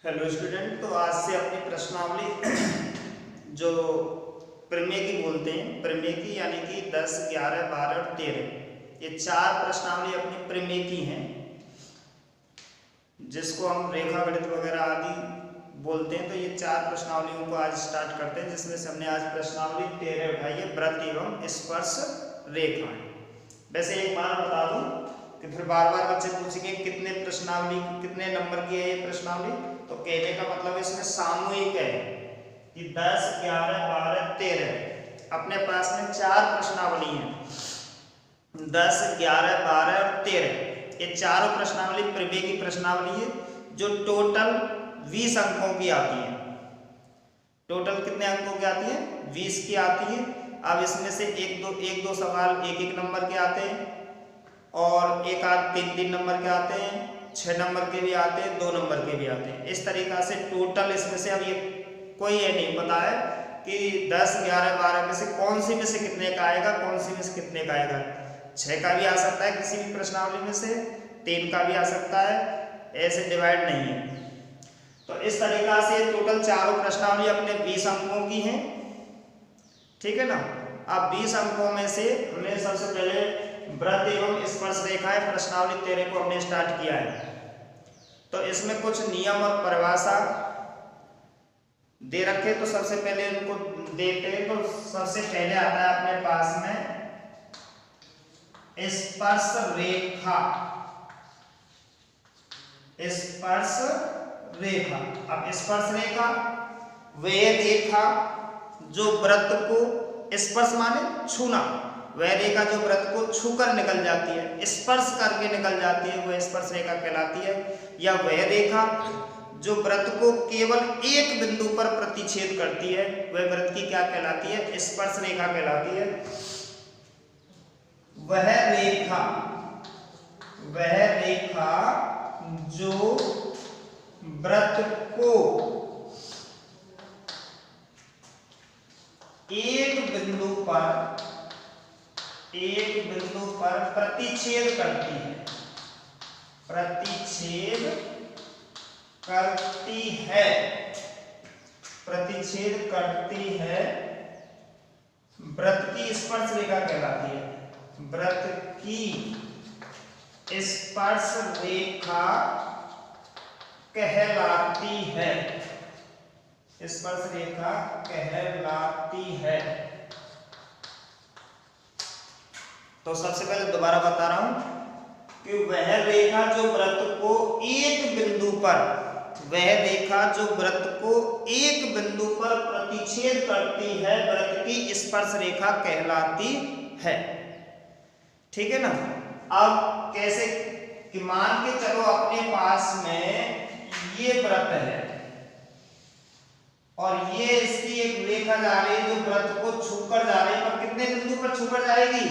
Hello student, तो आज से अपनी प्रश्नावली जो प्रमेय की बोलते हैं, प्रमेय की यानी कि 10, 11, 12 और 13, ये चार प्रश्नावली अपनी प्रमेय की हैं, जिसको हम रेखा गणित वगैरह आदि बोलते हैं। तो ये चार प्रश्नावलियों को आज स्टार्ट करते हैं, जिसमें से हमने आज प्रश्नावली 13 उठाई है, वृत्त एवं स्पर्श रेखाएं। वैसे एक बार बता दूं कि फिर बार बार बच्चे पूछेंगे कितने प्रश्नावली, कितने नंबर की है ये प्रश्नावली। तो कहने का मतलब इसमें सामूहिक है कि 10, 11, 12, 13 अपने पास में चार प्रश्नावली हैं। 10, 11, 12 और 13 ये चारों प्रश्नावली प्रमेय की प्रश्नावली है, जो टोटल 20 अंकों की आती है। टोटल कितने अंकों की आती है? 20 की आती है। अब इसमें से एक दो सवाल एक एक नंबर के आते हैं, और एक आध 3 नंबर के आते हैं, 6 नंबर के भी आते हैं, 2 नंबर के भी आते हैं। इस तरीक़ा से टोटल इसमें से अब ये कोई ये नहीं पता है कि 10, 11, 12 में से कौन सी में से कितने का आएगा, कौन सी में से कितने का आएगा। 6 का भी आ सकता है किसी भी प्रश्नावली में से, 3 का भी आ सकता है, ऐसे डिवाइड नहीं है। तो इस तरीक़ा से टोटल चारों प्रश्नावली अपने 20 अंकों की हैं, ठीक है ना। अब 20 अंकों में से हमने सबसे पहले वृत्त एवं स्पर्श रेखाएं प्रश्नावली 13 को हमने स्टार्ट किया है। तो इसमें कुछ नियम और परिभाषा दे रखे, तो सबसे पहले उनको देखते हैं। तो सबसे पहले आता है अपने पास में स्पर्श रेखा। स्पर्श रेखा, अब स्पर्श रेखा वह रेखा जो वृत्त को स्पर्श माने छूना, वह रेखा जो वृत्त को छूकर निकल जाती है, स्पर्श करके निकल जाती है, वह स्पर्श रेखा कहलाती है। या वह रेखा जो वृत्त को केवल एक बिंदु पर प्रतिच्छेद करती है, वह वृत्त की क्या कहलाती है? स्पर्श रेखा कहलाती है। वह रेखा जो वृत्त को एक बिंदु पर प्रतिच्छेद करती है, वृत्त की स्पर्श रेखा कहलाती है। वृत्त की स्पर्श रेखा कहलाती है, स्पर्श रेखा कहलाती है। तो सबसे पहले दोबारा बता रहा हूं कि वह रेखा जो वृत्त को एक बिंदु पर, प्रतिच्छेद करती है, वृत्त की स्पर्श रेखा कहलाती है, ठीक है ना। अब कैसे कि मान के चलो अपने पास में ये वृत्त है और ये इसकी एक रेखा जा रही है जो वृत्त को छूकर जा रही है, पर कितने बिंदु पर छूकर जाएगी?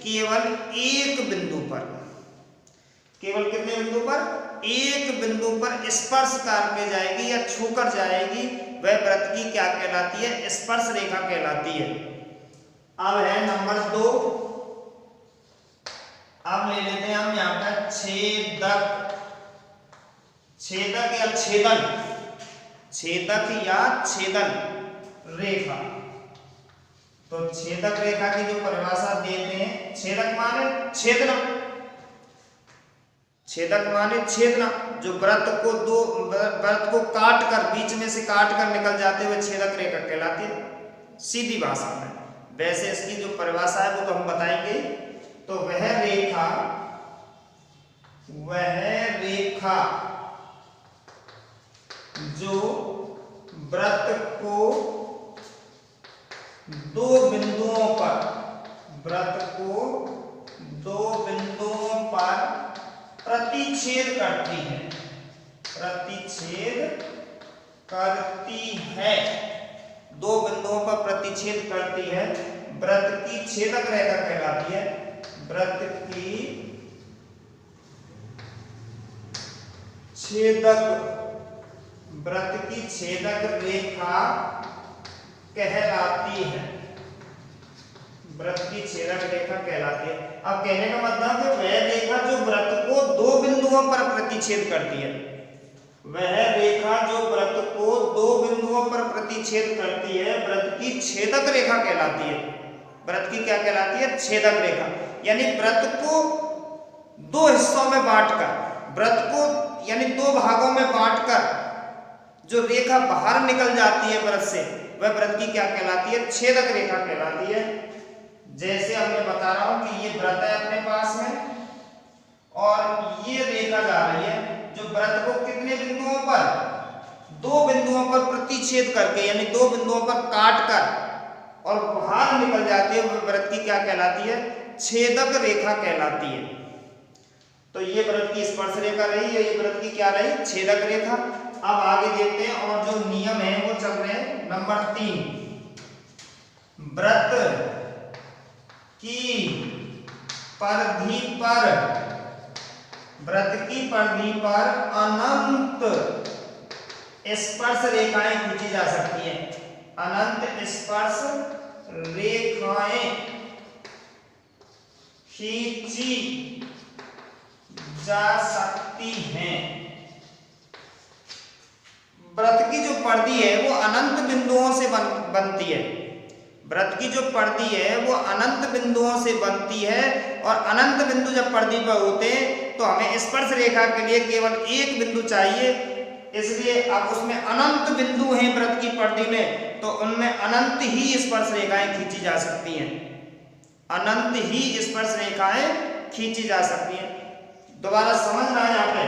केवल एक बिंदु पर। केवल कितने बिंदु पर? एक बिंदु पर स्पर्श करके जाएगी या छूकर जाएगी, वह वृत्त की क्या कहलाती है? स्पर्श रेखा कहलाती है। अब है नंबर 2। अब ले लेते हैं हम यहां पर छेदक या छेदन रेखा। तो छेदक रेखा की जो परिभाषा देते हैं, छेदक माने छेदना, जो वृत्त को काट कर, बीच में से काट कर निकल जाते हुए छेदक रेखा कहलाती है, सीधी भाषा में। वैसे इसकी जो परिभाषा है वो तो हम बताएंगे। तो वह रेखा जो वृत्त को दो बिंदुओं पर प्रतिच्छेद करती है, दो बिंदुओं पर प्रतिच्छेद करती है, वृत्त की छेदक रेखा कहलाती है। वृत्त की छेदक रेखा कहलाती है, वृत्त की छेदक रेखा कहलाती है। अब कहने का मतलब है वह रेखा जो वृत्त को दो बिंदुओं पर प्रतिच्छेद करती है। वह रेखा जो व्रत को दो बिंदुओं पर प्रतिच्छेद करती है व्रत की छेदक रेखा कहलाती है। व्रत की क्या कहलाती है? छेदक रेखा। यानी व्रत को दो हिस्सों में बांटकर, व्रत को यानी दो भागों में बांटकर जो रेखा बाहर निकल जाती है व्रत से, वह व्रत की क्या कहलाती है? छेदक रेखा कहलाती है। जैसे अब मैं बता रहा हूं कि ये व्रत है अपने पास में और ये रेखा जा रही है जो व्रत को कितने बिंदुओं पर? दो बिंदुओं पर प्रतिच्छेद करके, यानी दो बिंदुओं पर काट कर और बाहर निकल जाती है, वह व्रत की क्या कहलाती है? छेदक रेखा कहलाती है। तो ये व्रत की स्पर्श रेखा रही, ये व्रत की क्या रही? छेदक रेखा। अब आगे देखते हैं और जो नियम है वो चल रहे हैं। नंबर 3, व्रत की परिधि पर, व्रत की परिधि पर अनंत स्पर्श रेखाएं खींची जा सकती हैं। अनंत स्पर्श रेखाएं खींची जा सकती हैं। व्रत की जो परिधि है वो अनंत बिंदुओं से बनती है। व्रत की जो परिधि है वो अनंत बिंदुओं से बनती है और अनंत बिंदु जब परिधि पर होते हैं तो हमें स्पर्श रेखा के लिए केवल एक बिंदु चाहिए। इसलिए अब उसमें अनंत बिंदु हैं व्रत की परिधि में, तो उनमें अनंत ही स्पर्श रेखाएं खींची जा सकती हैं। अनंत ही स्पर्श रेखाएं खींची जा सकती हैं। दोबारा समझना है यहाँ पे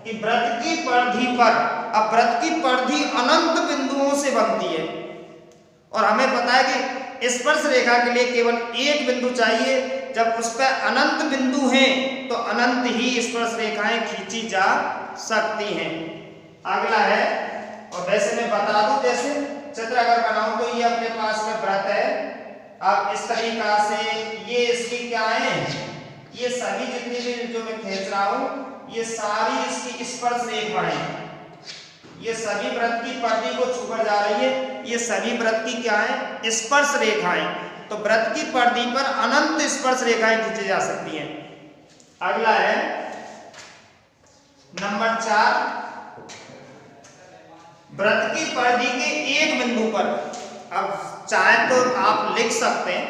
कि व्रत की परिधि पर, अब व्रत की परिधि अनंत बिंदुओं से बनती है और हमें पता है कि स्पर्श रेखा के लिए केवल एक बिंदु चाहिए। जब उस पर अनंत बिंदु हैं तो अनंत ही स्पर्श रेखाएं खींची जा सकती हैं। अगला है, और वैसे मैं बता दूं, जैसे चित्र अगर बनाऊं तो ये अपने पास में व्रत है। अब इस तरीका से ये इसकी क्या है? ये सभी जितनी भी जो मैं खींच रहा हूं ये सारी इसकी स्पर्श रेखाएं, ये सभी व्रत की परिधि को छूकर जा रही है। ये सभी व्रत की क्या है? स्पर्श रेखाएं। तो व्रत की परिधि पर अनंत स्पर्श रेखाएं खींची जा सकती हैं। अगला है नंबर 4, व्रत की परिधि के एक बिंदु पर, अब चाहे तो आप लिख सकते हैं,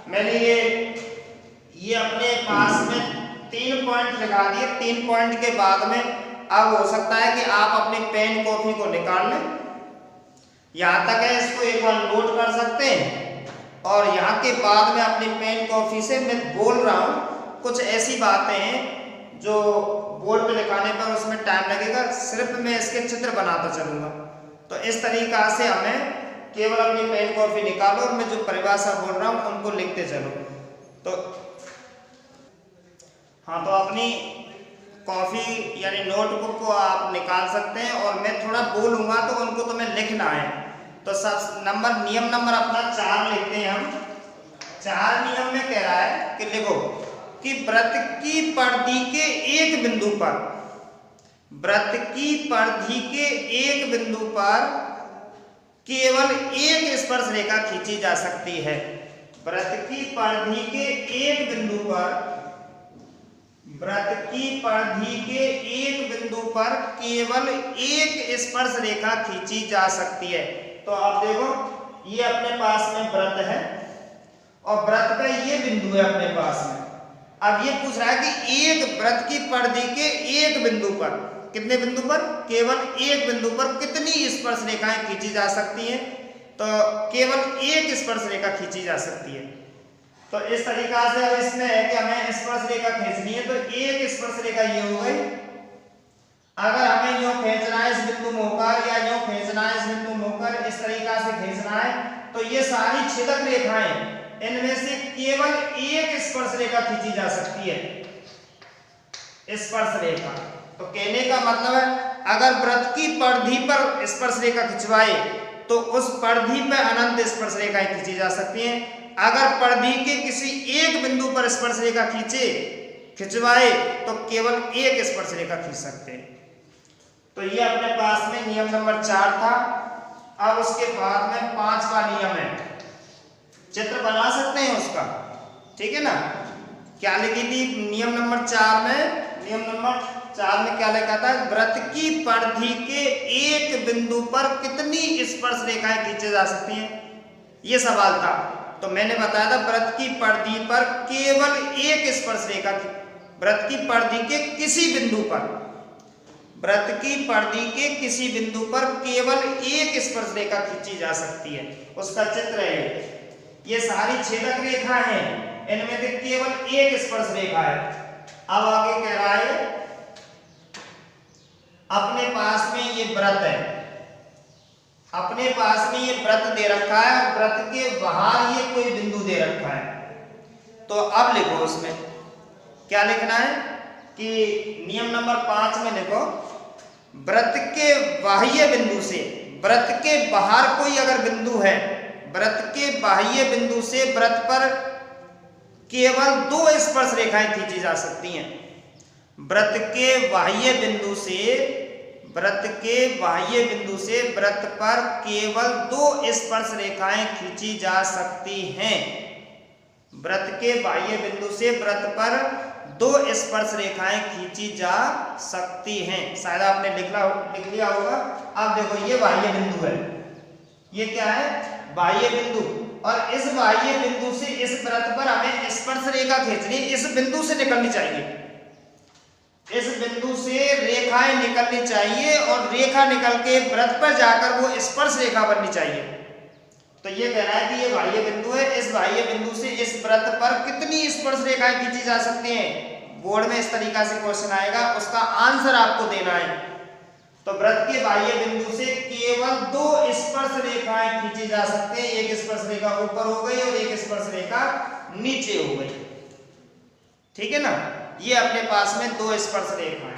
मैंने ये अपने पास में 3 पॉइंट लिखा दिए। 3 पॉइंट के बाद में अब हो सकता है कि आप अपनी पेन कॉपी को निकाल लें, यहां तक है इसको एक बार नोट कर सकते हैं और यहाँ के बाद में अपनी पेन कॉपी से मैं बोल रहा हूँ कुछ ऐसी बातें हैं जो बोर्ड पे लिखाने पर उसमें टाइम लगेगा, सिर्फ मैं इसके चित्र बनाता चलूंगा। तो इस तरीका से हमें केवल अपनी पेन कॉपी निकालो और मैं जो परिभाषा बोल रहा हूँ उनको लिखते चलो। तो हाँ, तो अपनी कॉफी यानी नोटबुक को आप निकाल सकते हैं और मैं थोड़ा बोलूंगा तो उनको तुम्हें लिखना है। तो सब नियम नंबर अपना 4 लिखते हैं हम। 4 नियम में कह रहा है कि लिखो कि व्रत की परिधि के एक बिंदु पर, व्रत की परिधि के एक बिंदु पर केवल एक स्पर्श रेखा खींची जा सकती है। व्रत की परिधि के एक बिंदु पर, व्रत की परिधि के एक बिंदु पर केवल एक स्पर्श रेखा खींची जा सकती है। तो आप देखो ये अपने पास में व्रत है और व्रत का ये बिंदु है अपने पास में। अब ये पूछ रहा है कि एक व्रत की परिधि के एक बिंदु पर, कितने बिंदु पर? केवल एक बिंदु पर कितनी स्पर्श रेखाएं खींची जा सकती हैं? तो केवल एक स्पर्श रेखा खींची जा सकती है। तो इस तरीका से अब इसमें है कि हमें स्पर्श रेखा खींचनी है, तो एक स्पर्श रेखा ये हो गई। अगर हमें यूं खींचना है इस बिंदु में होकर या यूं खींचना है इस बिंदु में होकर, इस तरीका से खींचना है, तो ये सारी छेदक रेखाएं, इनमें से केवल एक स्पर्श रेखा खींची जा सकती है, स्पर्श रेखा। तो कहने का मतलब है अगर व्रत की परिधि पर स्पर्श रेखा खिंचवाए तो उस परिधि पर अनंत स्पर्श रेखाएं खींची जा सकती हैं। अगर परिधि के किसी एक बिंदु पर स्पर्श रेखा खिंचवाए तो केवल एक स्पर्श रेखा खींच सकते हैं। तो ये अपने पास में नियम नंबर 4 था। अब उसके बाद में 5वां नियम है, चित्र बना सकते हैं उसका, ठीक है ना? क्या लिखी थी नियम नंबर 4 में? नियम नंबर 4 में क्या लिखा था, वृत्त की परिधि के एक बिंदु पर कितनी स्पर्श रेखाएं खींची जा सकती हैं, ये सवाल था। तो मैंने बताया था वृत्त की परिधि पर केवल एक स्पर्श रेखा, वृत्त की परिधि के किसी बिंदु पर, वृत्त की परिधि के किसी बिंदु पर केवल एक स्पर्श रेखा खींची जा सकती है। उसका चित्र है ये सारी छेदक रेखा है, इनमें से केवल एक स्पर्श रेखा है। अब आगे कह रहा है अपने पास में ये वृत्त है, अपने पास में ये वृत्त दे रखा है और वृत्त के बाहर ये कोई बिंदु दे रखा है। तो अब लिखो उसमें क्या लिखना है कि नियम नंबर 5 में लिखो, वृत्त के बाह्य बिंदु से, वृत्त के बाहर कोई अगर बिंदु है, वृत्त के बाह्य बिंदु से वृत्त पर केवल 2 स्पर्श रेखाएं खींची जा सकती हैं। वृत्त के बाह्य बिंदु से, वृत्त के बाह्य बिंदु से वृत्त पर केवल 2 स्पर्श रेखाएं खींची जा सकती हैं। वृत्त के बाह्य बिंदु से वृत्त पर 2 स्पर्श रेखाएं खींची जा सकती हैं। शायद आपने लिख लिया होगा। अब देखो ये बाह्य बिंदु है, ये क्या है, बाह्य बिंदु, और इस बाह्य बिंदु से इस वृत्त पर हमें स्पर्श रेखा खींचनी, इस बिंदु से निकलनी चाहिए, इस बिंदु से रेखाएं निकलनी चाहिए और रेखा निकल के वृत्त पर जाकर वो स्पर्श रेखा बननी चाहिए। तो ये कह रहा है कि ये बाह्य बिंदु है, इस बाह्य बिंदु से इस वृत्त पर कितनी स्पर्श रेखाएं खींची जा सकती हैं। बोर्ड में इस तरीका से क्वेश्चन आएगा, उसका आंसर आपको देना है। तो वृत्त के बाह्य बिंदु से केवल 2 स्पर्श रेखाएं खींची जा सकती हैं। एक स्पर्श रेखा ऊपर हो गई और एक स्पर्श रेखा नीचे हो गई, ठीक है ना। ये अपने पास में 2 स्पर्श रेखाएं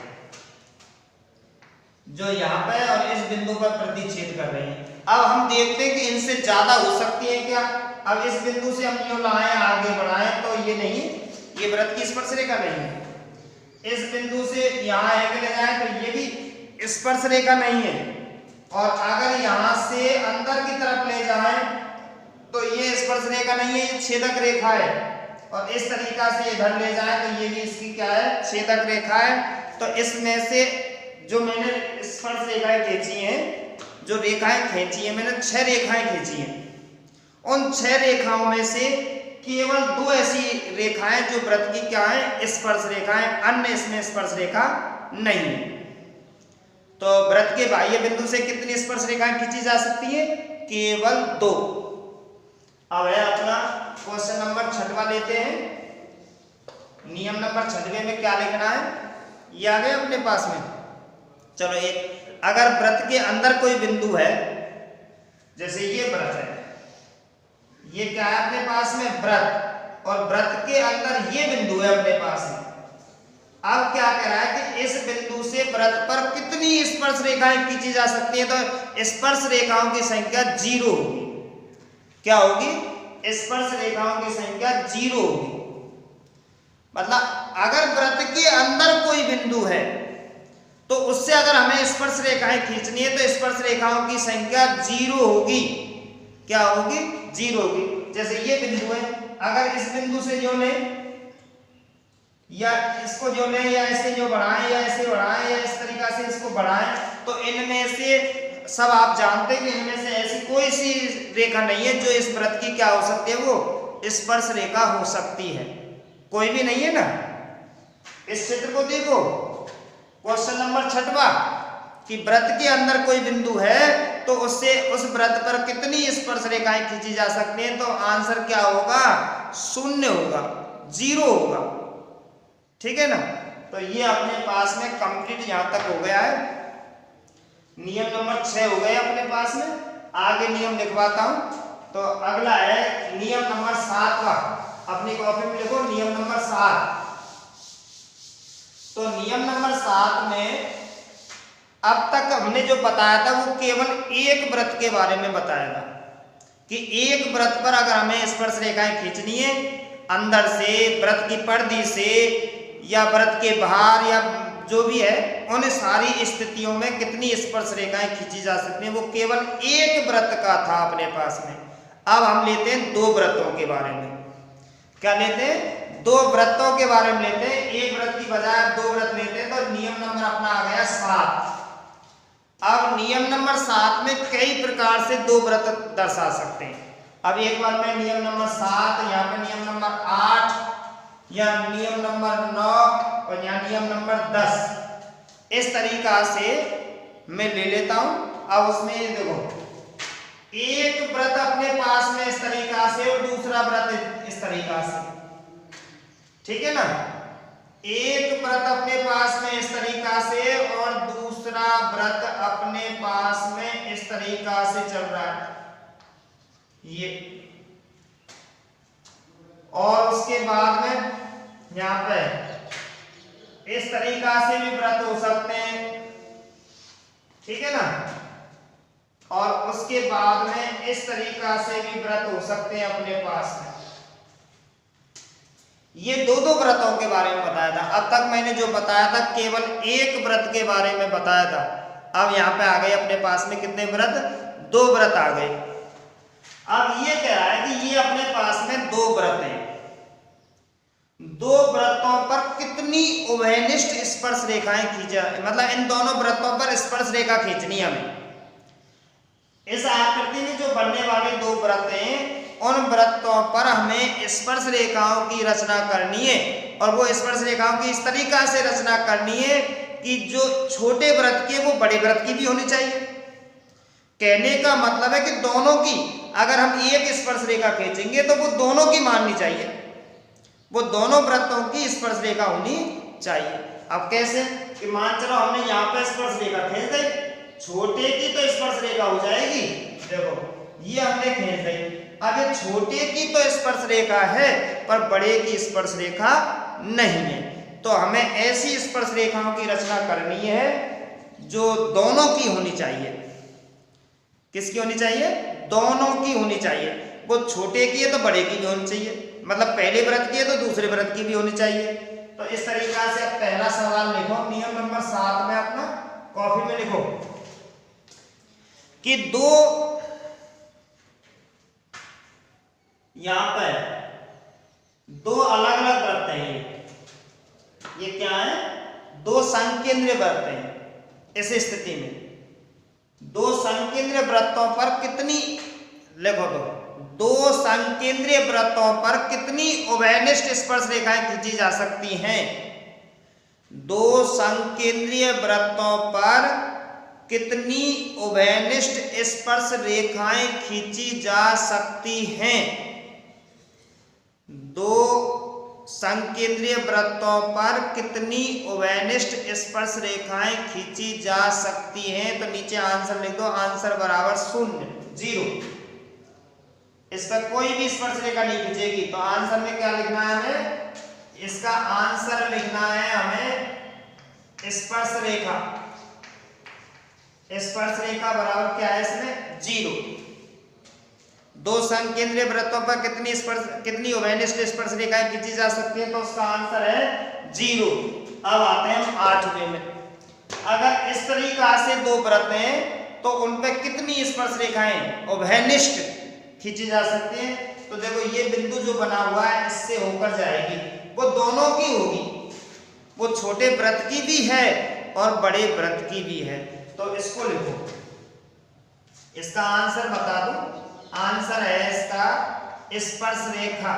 जो यहाँ पे और इस बिंदु पर प्रतिच्छेद कर रही हैं। अब हम देखते हैं कि इनसे ज्यादा हो सकती है क्या। अब इस बिंदु से हम यूं लाएं, आगे बढ़ाएं तो ये नहीं, ये वृत्त की स्पर्श रेखा नहीं है। इस बिंदु से यहाँ आगे ले जाएं तो ये भी स्पर्श रेखा नहीं है। और अगर यहाँ से अंदर की तरफ ले जाएं तो ये स्पर्श रेखा नहीं है, ये छेदक रेखा है। और इस तरीका से इधर ले जाएं तो ये भी इसकी क्या है, छेदक रेखा है। तो इसमें से जो मैंने स्पर्श रेखाएं खींची हैं, जो रेखाएं खींची हैं मैंने 6 रेखाएं खींची हैं। उन 6 रेखाओं में से केवल 2 ऐसी रेखाएं जो वृत्त की क्या है, स्पर्श रेखाएं, अन्य इसमें स्पर्श रेखा नहीं है। तो वृत्त के बाह्य बिंदु से कितनी स्पर्श रेखाएं खींची जा सकती है, केवल 2। अब है अपना क्वेश्चन नंबर 6वां लेते हैं। नियम नंबर 6वें में क्या लिखना है, ये आ गया अपने पास में। चलो एक, अगर वृत्त के अंदर कोई बिंदु है, जैसे ये वृत्त है, ये क्या है अपने पास में वृत्त, और वृत्त के अंदर ये बिंदु है अपने पास में। अब क्या कह रहा है कि इस बिंदु से वृत्त पर कितनी स्पर्श रेखाएं खींची जा सकती है। तो स्पर्श रेखाओं की संख्या 0 होगी। क्या होगी, स्पर्श रेखाओं की संख्या 0 होगी। मतलब अगर वृत्त के अंदर कोई बिंदु है तो उससे अगर हमें स्पर्श रेखाएं खींचनी है तो स्पर्श रेखाओं की संख्या 0 होगी। क्या होगी, 0 होगी। जैसे ये बिंदु है, अगर इस बिंदु से जो लें या इसको जो लें या ऐसे जो बढ़ाएं या ऐसे बढ़ाएं या इस तरीका से इसको बढ़ाएं, तो इनमें से सब आप जानते हैं कि इनमें से ऐसी कोई सी रेखा नहीं है जो इस वृत्त की क्या हो सकती है, वो स्पर्श रेखा हो सकती है। कोई भी नहीं है ना। इस चित्र को देखो, क्वेश्चन नंबर 6वां कि वृत्त के अंदर कोई बिंदु है तो उससे उस वृत्त पर कितनी स्पर्श रेखाएं खींची जा सकती हैं। तो आंसर क्या होगा, 0 होगा, 0 होगा, ठीक है ना। तो ये अपने पास में कंप्लीट यहां तक हो गया है। नियम नंबर 6 हो गए अपने पास में। आगे नियम लिखवाता हूं। तो अगला है नियम नंबर 7वां। अपनी कॉपी में लिखो नियम नंबर 7। तो नियम नंबर 7 में अब तक हमने जो बताया था वो केवल एक वृत्त के बारे में बताया था कि एक वृत्त पर अगर हमें स्पर्श रेखाएं खींचनी है, अंदर से, वृत्त की परिधि से या वृत्त के बाहर या जो भी है, उन सारी स्थितियों में कितनी स्पर्श रेखाएं खींची जा सकती हैं, वो केवल एक वृत्त का था अपने पास में। अब हम लेते हैं 2 वृत्तों के बारे में। क्या लेते हैं, दो वृत्तों के बारे में लेते हैं, एक वृत्त की बजाय दो वृत्त लेते हैं, तो नियम नंबर अपना आ गया 7। अब नियम नंबर 7 में कई प्रकार से दो वृत्त दर्शा सकते हैं। अब एक बार मैं नियम नंबर 7, यहाँ पे नियम नंबर 8, या नियम नंबर 9 और यहाँ नियम नंबर 10, इस तरीका से मैं ले लेता हूं। अब उसमें देखो, एक वृत्त अपने पास में इस तरीका से और दूसरा वृत्त इस तरीका से, ठीक है ना। एक वृत्त अपने पास में इस तरीका से और दूसरा वृत्त अपने पास में इस तरीका से चल रहा है, ये। और उसके बाद में यहाँ पे इस तरीका से भी वृत्त हो सकते हैं, ठीक है ना। और उसके बाद में इस तरीका से भी वृत्त हो सकते हैं अपने पास में। ये दो दो व्रतों के बारे में बताया था। अब तक मैंने जो बताया था केवल एक व्रत के बारे में बताया था। अब यहाँ पे आ गए अपने पास में कितने व्रत? दो व्रत आ गए। अब ये कह रहा है कि ये अपने पास में दो व्रत हैं, दो व्रतों पर कितनी उभयनिष्ठ स्पर्श रेखाएं खींचा, मतलब इन दोनों व्रतों पर स्पर्श रेखा खींचनी है हमें। इस आकृति में जो बनने वाले दो व्रत हैं उन व्रतों पर हमें स्पर्श रेखाओं की रचना करनी है, और वो स्पर्श रेखाओं की इस तरीका से रचना करनी है कि जो छोटे व्रत की है वो बड़े व्रत की भी होनी चाहिए। कहने का मतलब है कि दोनों की, अगर हम एक स्पर्श रेखा खींचेंगे तो वो दोनों की माननी चाहिए, वो दोनों व्रतों की स्पर्श रेखा होनी चाहिए। अब कैसे कि मान चलो हमने यहाँ पे स्पर्श रेखा खींच दी, छोटे की तो स्पर्श रेखा हो जाएगी, देखो ये हमने खींच दी। अब ये छोटे की तो स्पर्श रेखा है पर बड़े की स्पर्श रेखा नहीं है, तो हमें ऐसी स्पर्श रेखाओं की रचना करनी है जो दोनों की होनी चाहिए। किसकी होनी चाहिए? दोनों की होनी चाहिए। वो छोटे की है तो बड़े की भी होनी चाहिए, मतलब पहले व्रत की है तो दूसरे व्रत की भी होनी चाहिए। तो इस तरीका से अब पहला सवाल लिखो नियम नंबर 7 में, अपना कॉपी में लिखो कि दो, यहां पर दो अलग अलग व्रत हैं, ये क्या है? दो संकेंद्रीय व्रत हैं। इस स्थिति में दो संकेंद्रीय व्रतों पर कितनी, लिखो दो संकेंद्रीय व्रतों पर कितनी उभयनिष्ठ स्पर्श रेखाएं खींची जा सकती हैं? दो संकेंद्रीय व्रतों पर कितनी उभयनिष्ठ स्पर्श रेखाएं खींची जा सकती हैं? दो संकेंद्रीय वृत्तों पर कितनी उभयनिष्ठ स्पर्श रेखाएं खींची जा सकती हैं? तो नीचे आंसर लिख दो, आंसर बराबर 0, 0। इस पर कोई भी स्पर्श रेखा नहीं खींचेगी, तो आंसर में क्या लिखना है हमें? इसका आंसर लिखना है हमें स्पर्श रेखा। स्पर्श रेखा बराबर क्या है इसमें? 0। दो संकेंद्रीय वृत्तों पर कितनी उभयनिष्ठ स्पर्श रेखाएं खींची जा सकती है? तो उसका आंसर है 0। अब आते हैं हम 8वें में। अगर इस तरीका से दो व्रत हैं तो उन पर कितनी स्पर्श रेखाएं उभयनिष्ठ खींची जा सकती हैं? तो देखो ये बिंदु जो बना हुआ है इससे होकर जाएगी, वो दोनों की होगी, वो छोटे व्रत की भी है और बड़े व्रत की भी है। तो इसको लिखो, इसका आंसर बता दो। आंसर है इसका स्पर्श रेखा।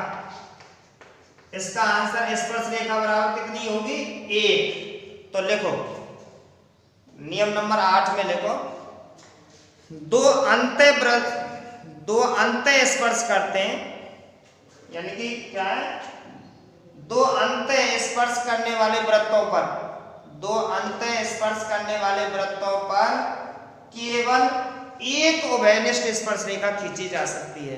इसका आंसर स्पर्श रेखा बराबर कितनी होगी? 1। तो लिखो नियम नंबर 8 में लिखो, दो अंतः स्पर्श करते हैं, यानी कि क्या है? दो अंतः स्पर्श करने वाले वृत्तों पर, दो अंतः स्पर्श करने वाले वृत्तों पर केवल एक उभयनिष्ठ स्पर्श रेखा खींची जा सकती है।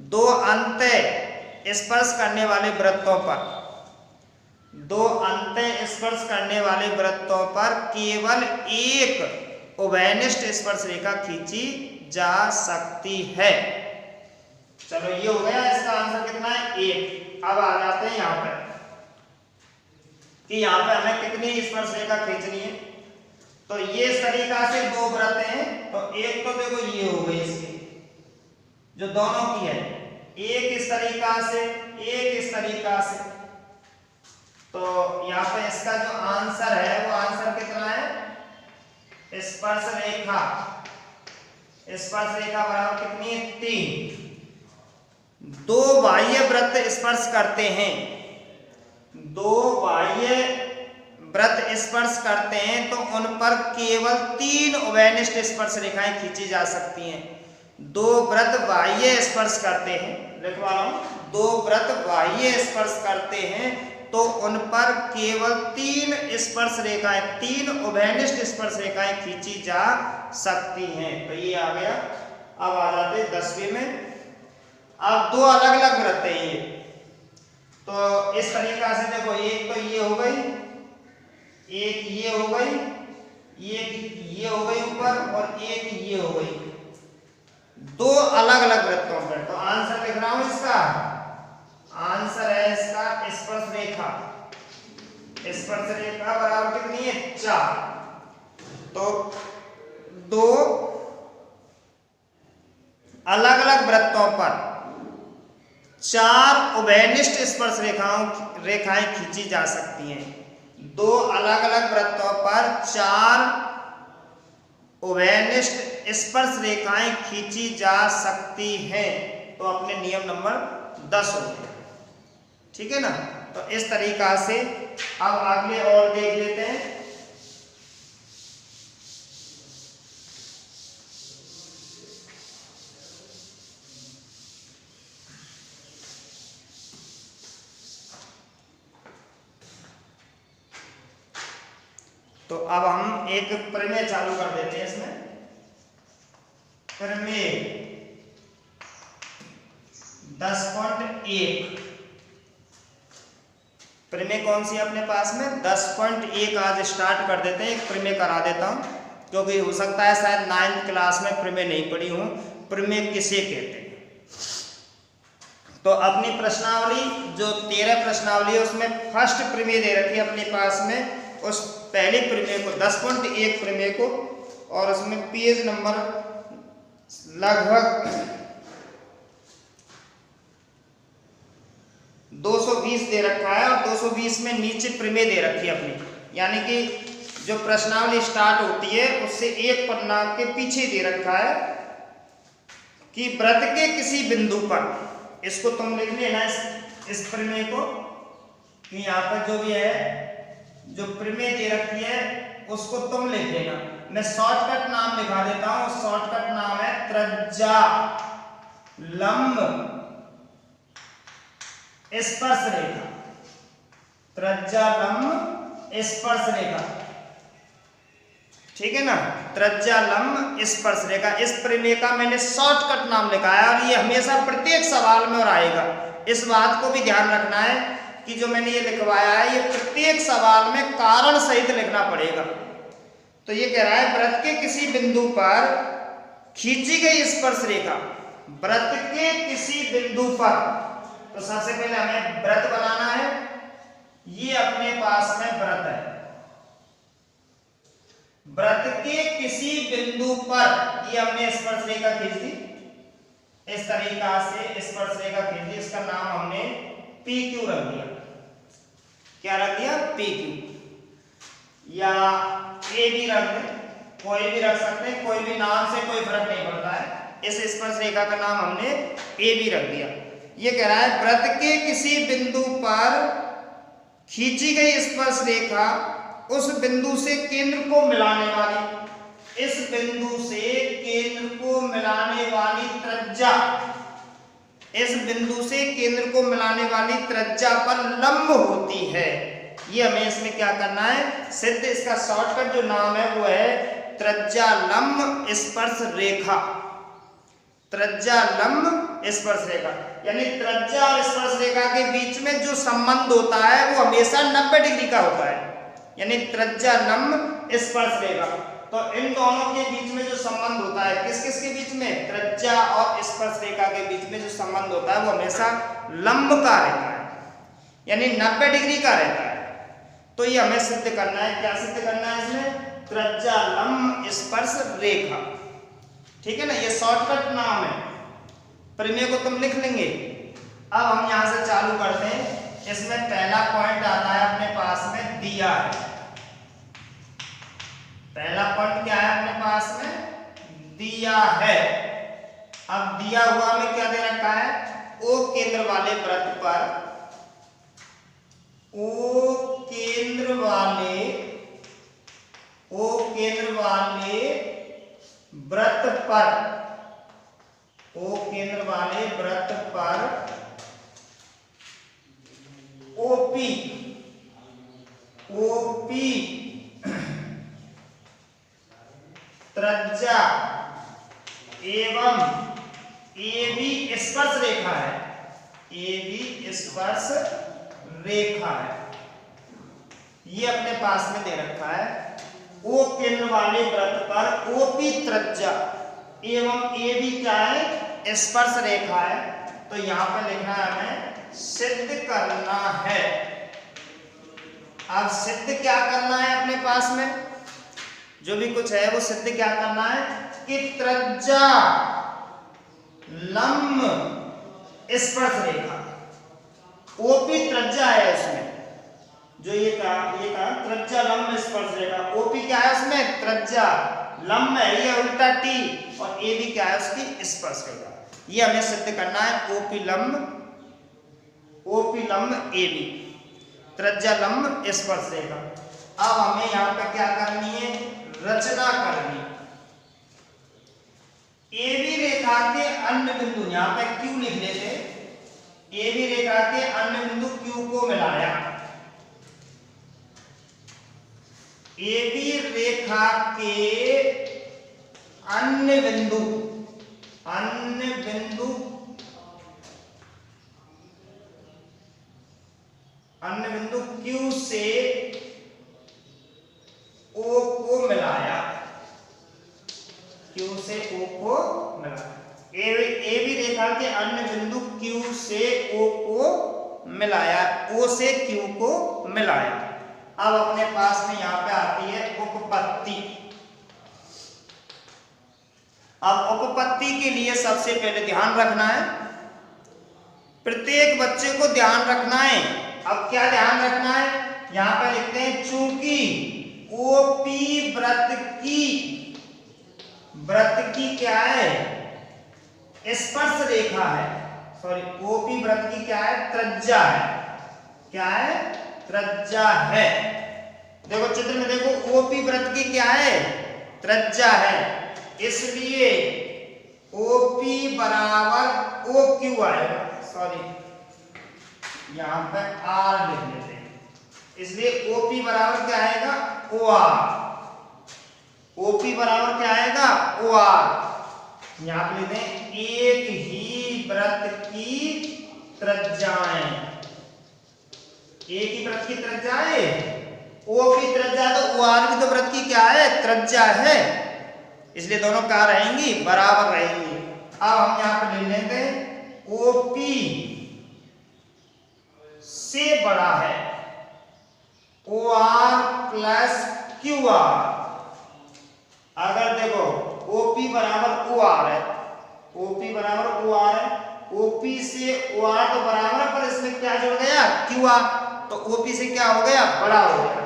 दो अंतः स्पर्श करने वाले वृत्तों पर, दो अंतः स्पर्श करने वाले वृत्तों पर केवल एक उभयनिष्ठ स्पर्श रेखा खींची जा सकती है। चलो ये हो गया, इसका आंसर कितना है? 1। अब आ जाते हैं यहाँ पर कि यहाँ पे हमें कितनी स्पर्श रेखा खींचनी है। तो ये इस तरीका से दो व्रत हैं, तो एक तो देखो ये हो गई इसकी जो दोनों की है, एक इस तरीका से, एक इस तरीका से, तो यहाँ पे इसका जो आंसर है वो आंसर कितना है, स्पर्श रेखा बराबर कितनी है 3। दो बाह्य वृत्त स्पर्श करते हैं, तो उन पर केवल 3 उभयनिष्ठ स्पर्श रेखाएं खींची जा सकती हैं। दो वृत्त बाह्य स्पर्श करते हैं, लिखवा रहा हूं, दो वृत्त बाह्य स्पर्श करते हैं तो उन पर केवल 3 स्पर्श रेखाएं, 3 उभयनिष्ठ स्पर्श रेखाएं खींची जा सकती हैं। तो ये आ गया। अब आ जाते 10वीं में। अब दो अलग अलग वृत्त हैं ये, तो इस तरीका से देखो, एक तो ये हो गई, एक ये हो गई, एक ये हो गई ऊपर, और एक ये हो गई, दो अलग अलग वृत्तों पर। तो आंसर लिख रहा हूं इसका, आंसर है इसका स्पर्श रेखा बराबर कितनी है 4। तो दो अलग अलग वृत्तों पर 4 उभयनिष्ठ स्पर्श रेखाएं खींची जा सकती हैं। दो अलग अलग वृत्तों पर 4 उभयनिष्ठ स्पर्श रेखाएं खींची जा सकती हैं। तो अपने नियम नंबर 10 हो गए, ठीक है ना। तो इस तरीका से अब अगले और देख लेते हैं। तो अब हम एक प्रमेय चालू कर देते हैं इसमें। प्रमेय 10.1, प्रमेय कौन सी है अपने पास में 10.1 आज स्टार्ट कर देते हैं। एक प्रमेय करा देता हूं, क्योंकि हो सकता है शायद 9th क्लास में प्रमेय नहीं पढ़ी हूं। प्रमेय किसे कहते हैं? तो अपनी प्रश्नावली जो 13 प्रश्नावली है उसमें फर्स्ट प्रमेय दे रखी है अपने पास में, उस पहले प्रमेय को 10.1 प्रमेय को, और उसमें पेज नंबर लगभग 220 दे रखा है, और 220 में नीचे प्रमेय दे रखी है अपनी, यानी कि जो प्रश्नावली स्टार्ट होती है उससे एक पन्ना के पीछे दे रखा है कि वृत्त के किसी बिंदु पर, इसको तुम लिख लेना इस प्रमेय को, कि यहाँ पर जो भी है जो प्रमेय दे रखी है उसको तुम लिख देना। मैं शॉर्टकट नाम लिखा देता हूं, शॉर्टकट नाम है त्रिज्यालंब स्पर्श रेखा। त्रिज्यालंब स्पर्श रेखा, ठीक है ना, त्रिज्यालंब स्पर्श रेखा। इस प्रमेय का मैंने शॉर्टकट नाम लिखा है, और ये हमेशा प्रत्येक सवाल में और आएगा। इस बात को भी ध्यान रखना है कि जो मैंने ये लिखवाया है ये प्रत्येक सवाल में कारण सहित लिखना पड़ेगा। तो ये कह रहा है वृत्त के किसी बिंदु पर खींची गई स्पर्श रेखा, वृत्त के किसी बिंदु पर। तो सबसे पहले हमें वृत्त बनाना है। ये अपने पास में वृत्त है, वृत्त के किसी बिंदु पर ये हमने स्पर्श रेखा खींच दी, इस तरीका से स्पर्श रेखा खींच दी। इसका नाम हमने PQ रख दिया। क्या रख दिया? PQ, या A भी रख दें, कोई भी रख सकते हैं, कोई भी नाम से कोई फर्क नहीं पड़ता है। इस स्पर्श रेखा का नाम हमने A भी रख दिया। ये कह रहा है वृत्त के किसी बिंदु पर खींची गई स्पर्श रेखा उस बिंदु से केंद्र को मिलाने वाली, इस बिंदु से केंद्र को मिलाने वाली त्रिज्या, इस बिंदु से केंद्र को मिलाने वाली त्रिज्या पर लंब होती है। ये हमें इसमें क्या करना है, सिद्ध। इसका शॉर्टकट जो नाम है वो है त्रिज्यालंब स्पर्श रेखा। त्रिज्यालंब स्पर्श रेखा यानी त्रिज्या और स्पर्श रेखा के बीच में जो संबंध होता है वो हमेशा 90 डिग्री का होता है, यानी त्रिज्यालंब स्पर्श रेखा। तो इन दोनों के बीच में जो संबंध होता है, किस किस के बीच में, त्रिज्या और स्पर्श रेखा के बीच में जो संबंध होता है वो हमेशा लंब का रहता है, यानी 90 डिग्री का रहता है। तो ये हमें सिद्ध करना है। क्या सिद्ध करना है इसमें? त्रिज्यालंब स्पर्श रेखा, ठीक है ना। ये शॉर्टकट नाम है, प्रमेय को तुम लिख लेंगे। अब हम यहां से चालू करते हैं इसमें पहला पॉइंट आता है अपने पास में दिया है। पहला पॉइंट क्या है अपने पास में? दिया है। अब दिया हुआ में क्या दे रखा है? ओ केंद्र वाले वृत्त पर, ओ केंद्र वाले वृत्त पर, ओ केंद्र वाले वृत्त पर ओपी त्रिज्या एवं AB स्पर्श रेखा है। AB स्पर्श रेखा है, ये अपने पास में दे रखा है। ओ केंद्र वाले वृत्त पर OP त्रिज्या एवं AB क्या है? स्पर्श रेखा है। तो यहां पर लिखना है हमें सिद्ध करना है। अब सिद्ध क्या करना है अपने पास में? जो भी कुछ है वो सिद्ध क्या करना है कि त्रिज्या लंब स्पर्श रेखा, ओपी त्रिज्या है उसमें, जो ये कहा त्रिज्या लंब स्पर्श रेखा। ओपी क्या है उसमें? त्रिज्या, लंब है ये उल्टा टी, और ए भी क्या है उसकी? स्पर्श रेखा। ये हमें सिद्ध करना है। ओपी लंब ए बी, त्रिज्या लंब स्पर्श रेखा। अब हमें यहाँ पे क्या करनी है? रचना करनी। ए बी रेखा के अन्य बिंदु, यहाँ पे क्यू लिख लेते। ए बी रेखा के अन्य बिंदु क्यू को मिलाया। ए बी रेखा के अन्य बिंदु Q से O को मिलाया। Q से O को मिलाया। ए बी रेखा के अन्य बिंदु Q से O को मिलाया, O से Q को मिलाया। अब अपने पास में यहाँ पे आती है उपपत्ति। अब उपपत्ति के लिए सबसे पहले ध्यान रखना है, प्रत्येक बच्चे को ध्यान रखना है। अब क्या ध्यान रखना है? यहां पर लिखते हैं चूंकि ओपी वृत्त की क्या है? स्पर्श रेखा है। सॉरी, ओपी वृत्त की क्या है? त्रिज्या है। क्या है? त्रिज्या है। देखो चित्र में देखो, ओपी वृत्त की क्या है? त्रिज्या है। इसलिए OP बराबर OQ आएगा। सॉरी, यहां पे R लिख लेते हैं। इसलिए OP बराबर क्या आएगा? OR। OP बराबर क्या आएगा? OR। यहां पे लिखते हैं एक ही वृत्त की त्रिज्याएं। एक ही वृत्त की त्रिज्याएं, OP त्रिज्या तो OR भी तो वृत्त की क्या है? त्रिज्या है। इसलिए दोनों क्या रहेंगी? बराबर रहेंगी। अब हम यहां पर ले लेते हैं OP से बड़ा है OR प्लस QR। अगर देखो OP बराबर OR है, OP बराबर OR है, OP से OR तो बराबर है, पर इसमें क्या जुड़ गया? QR। तो OP से क्या हो गया? बड़ा हो गया।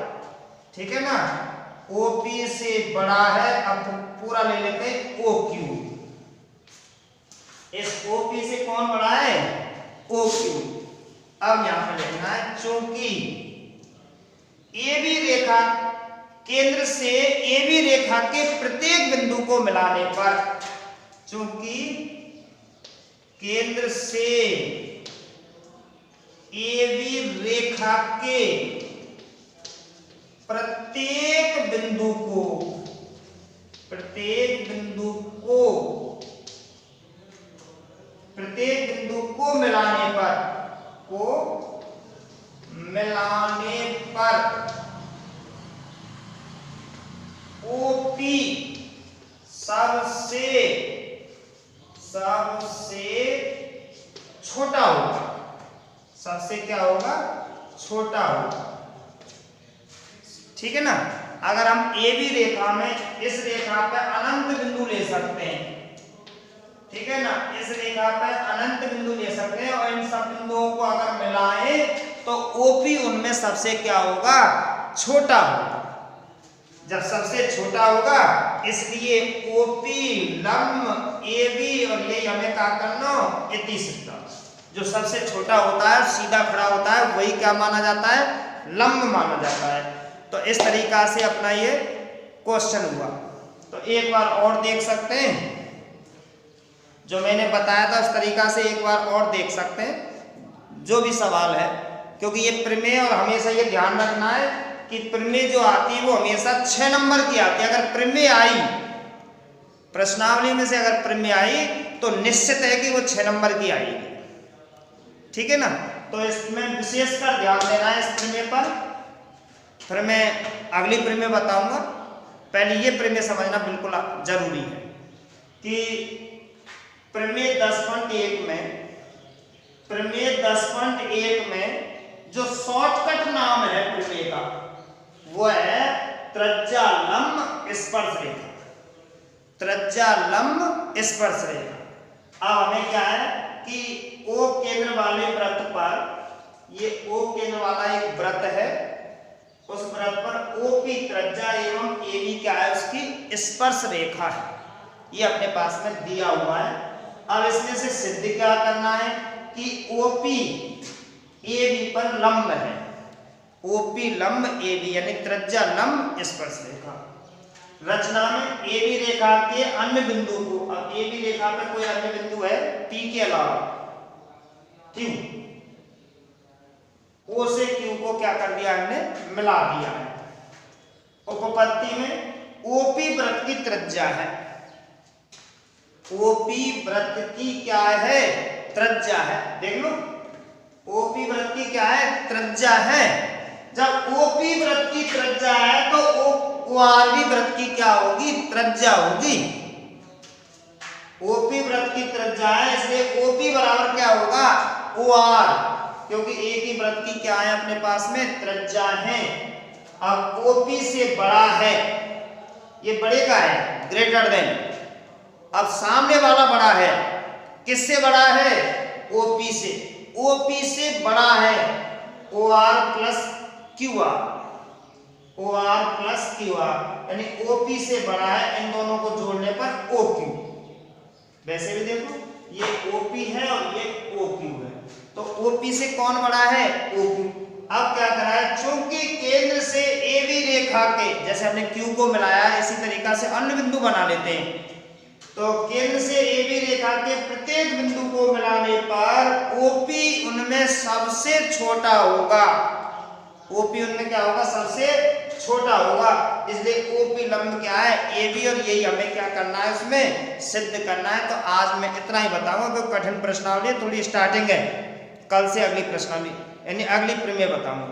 ठीक है ना? OP से बड़ा है। अब पूरा ले लेते हैं OQ। इस OP से कौन बड़ा है? OQ। अब यहां पर लिखना है चूंकि AB रेखा केंद्र से AB रेखा के प्रत्येक बिंदु को मिलाने पर, चूंकि केंद्र से AB रेखा के प्रत्येक बिंदु को मिलाने पर OP सबसे छोटा होगा। सबसे क्या होगा? छोटा होगा। ठीक है ना? अगर हम AB रेखा में इस रेखा पर अनंत बिंदु ले सकते हैं, ठीक है ना? इस रेखा पर अनंत बिंदु ले सकते हैं, और इन सब बिंदुओं को अगर मिलाएं तो ओपी उनमें सबसे क्या होगा, छोटा होगा। जब सबसे छोटा होगा इसलिए ओपी लंब एबी और यही हमें क्या करना, इति सिद्धा। जो सबसे छोटा होता है, सीधा खड़ा होता है, वही क्या माना जाता है, लंब माना जाता है। तो इस तरीका से अपना ये क्वेश्चन हुआ। तो एक बार और देख सकते हैं, जो मैंने बताया था उस तरीका से एक बार और देख सकते हैं जो भी सवाल है, क्योंकि ये प्रमेय और हमेशा ये ध्यान रखना है कि प्रमेय जो आती है वो हमेशा 6 नंबर की आती है। अगर प्रमेय आई, प्रश्नावली में से अगर प्रमेय आई तो निश्चित है कि वो 6 नंबर की आएगी, ठीक है ना। तो इसमें विशेषकर ध्यान देना है इस प्रमेय पर। फिर मैं अगली प्रमेय बताऊंगा, पहले ये प्रमेय समझना बिल्कुल जरूरी है कि प्रमेय 10.1 में जो शॉर्टकट नाम है प्रमेय का वो है त्रिज्या लंब स्पर्श रेखा। त्रिज्या लंब स्पर्श रेखा। अब हमें क्या है कि O केंद्र वाले वृत्त पर, ये O केंद्र वाला एक वृत्त है, उस वृत्त पर OP त्रिज्या एवं AB क्या है, उसकी स्पर्श रेखा है। ये अपने पास में दिया हुआ है। अब इसमें से सिद्ध क्या करना है कि OP AB पर लंब है। OP लंब AB यानी त्रिज्या लंब स्पर्श रेखा। रचना में AB रेखा के अन्य बिंदु को, अब AB रेखा पर कोई अन्य बिंदु है P के अलावा, Q, O से Q को क्या कर दिया हमने, मिला दिया है। उपपत्ति में OP वृत्त की त्रिज्या है, OP वृत्त की क्या है, त्रिज्या है। देख लो, OP वृत्त की क्या है, त्रिज्या है। जब OP वृत्त की त्रिज्या है तो ORB वृत्त की क्या होगी, त्रिज्या होगी। OP वृत्त की त्रिज्या है इसलिए OP बराबर क्या होगा, OR, क्योंकि एक ही वृत्त की क्या है अपने पास में, त्रिज्या है। अब OP से बड़ा है, ये बड़े का है, ग्रेटर देन। अब सामने वाला बड़ा है, किससे बड़ा है, OP से। OP से बड़ा है OR plus QR, OR plus QR, यानी OP से बड़ा है, इन दोनों को जोड़ने पर OQ। वैसे भी देखो ये OP है और ये OQ है, तो OP से कौन बड़ा है, OQ। अब क्या करा है, चूंकि केंद्र से AB रेखा के, जैसे हमने Q को मिलाया इसी तरीका से अन्य बिंदु बना लेते हैं। तो केंद्र से AB रेखा के प्रत्येक बिंदु को मिलाने पर OP उनमें सबसे छोटा होगा। OP उनमें क्या होगा, सबसे छोटा होगा। इसलिए OP लंब क्या है, AB, और यही हमें क्या करना है, उसमें सिद्ध करना है। तो आज मैं इतना ही बताऊंगा, क्योंकि कठिन प्रश्नावली थोड़ी स्टार्टिंग है, कल से अगली प्रश्नावली यानी अगली प्रमेय बताऊंगा।